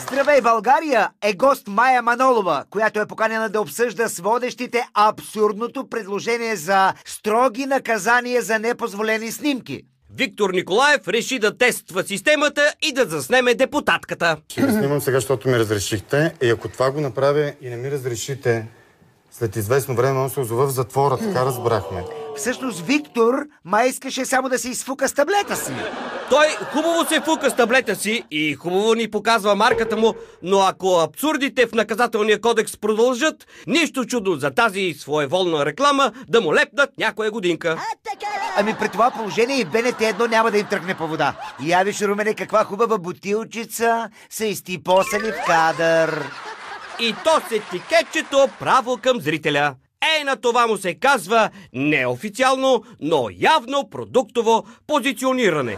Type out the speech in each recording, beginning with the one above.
Здравей, България е гост Мая Манолова, която е поканена да обсъжда с водещите абсурдното предложение за строги наказания за непозволени снимки. Виктор Николаев реши да тества системата и да заснеме депутатката. Ще го снимам сега, защото ми разрешихте. И ако това го направя и не ми разрешите, след известно време он се озова в затвора, така разбрахме. Всъщност Виктор май искаше само да се изфука с таблета си. Той хубаво се фука с таблета си и хубаво ни показва марката му, но ако абсурдите в наказателния кодекс продължат, нищо чудно за тази своеволна реклама да му лепнат някоя годинка. Ами при това положение и БНТ 1 няма да им тръгне по вода. Я виж, Румене, каква хубава бутилчица са изтипосали в кадър. И то с етикетчето право към зрителя. На това му се казва неофициално, но явно продуктово позициониране.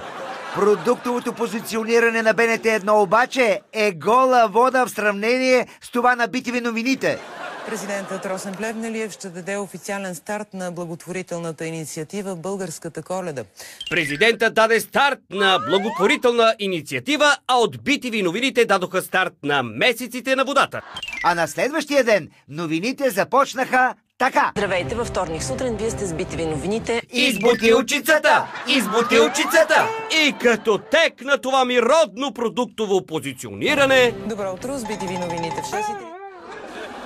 Продуктовото позициониране на БНТ 1 обаче е гола вода в сравнение с това на BTV новините. Президентът Росен Плевнелиев ще даде официален старт на благотворителната инициатива Българската Коледа. Президентът даде старт на благотворителна инициатива, а от BTV новините дадоха старт на месеците на водата. А на следващия ден новините започнаха така. Здравейте, във вторник сутрин вие сте с BTV новините. Из бутилчицата! Из бутилчицата! И като тек на това ми родно продуктово позициониране... Добро утро с BTV новините в 6.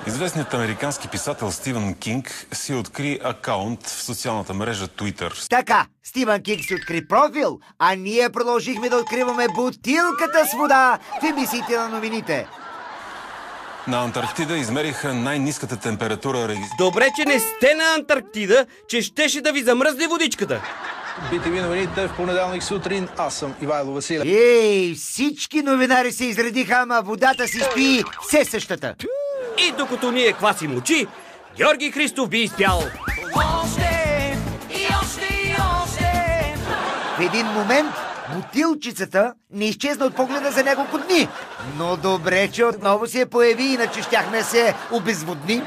Известният американски писател Стивън Кинг си откри акаунт в социалната мрежа Twitter. Така, Стивън Кинг си откри профил, а ние продължихме да откриваме бутилката с вода в емисиите на новините. На Антарктида измериха най-ниската температура. Добре, че не сте на Антарктида, че щеше да ви замръзне водичката. BTV новините в понеделник сутрин. Аз съм Ивайло Василев. Всички новинари се изредиха, ама водата си стои все същата. И докато ние квасим очи, Георги Христов би изпял. Още! И още, и още! В един момент бутилчицата не изчезна от погледа за няколко дни. Но добре, че отново се появи, иначе щяхме се обезводним.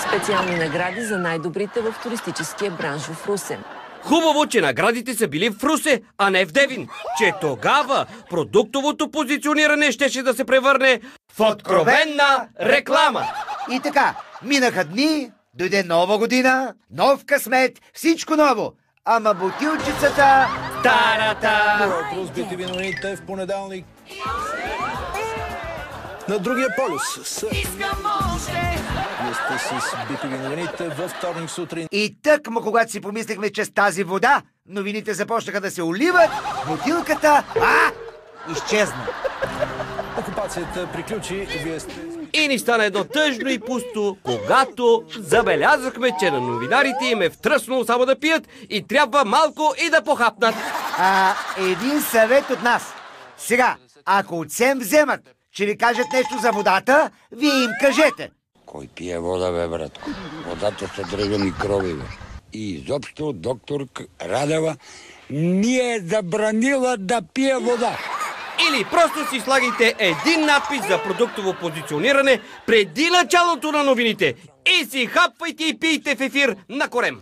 Специални награди за най-добрите в туристическия бранш в Русе. Хубаво, че наградите са били в Русе, а не в Девин. Че тогава продуктовото позициониране щеше да се превърне в откровенна реклама. И така, минаха дни, дойде нова година, нов късмет, всичко ново. Ама бутилчицата... Тарата! Добро утро с BTV новините в понеделник. На другия полюс са... Вие сте с BTV новините във вторник сутрин. И тъкмо, когато си помислихме, че с тази вода новините започнаха да се уливат, бутилката... изчезна. Окупацията приключи. Вие сте... И ни стана едно тъжно и пусто, когато забелязахме, че на новинарите им е втръснало само да пият и трябва малко и да похапнат. Един съвет от нас. Сега, ако от СЕМ вземат, че ви кажат нещо за водата, вие им кажете. Кой пие вода, бе, братко? Водата се дрега микроби, бе. И изобщо доктор Радева ни е забранила да пие вода. Или просто си слагайте един надпис за продуктово позициониране преди началото на новините и си хапвайте и пийте в ефир на корем.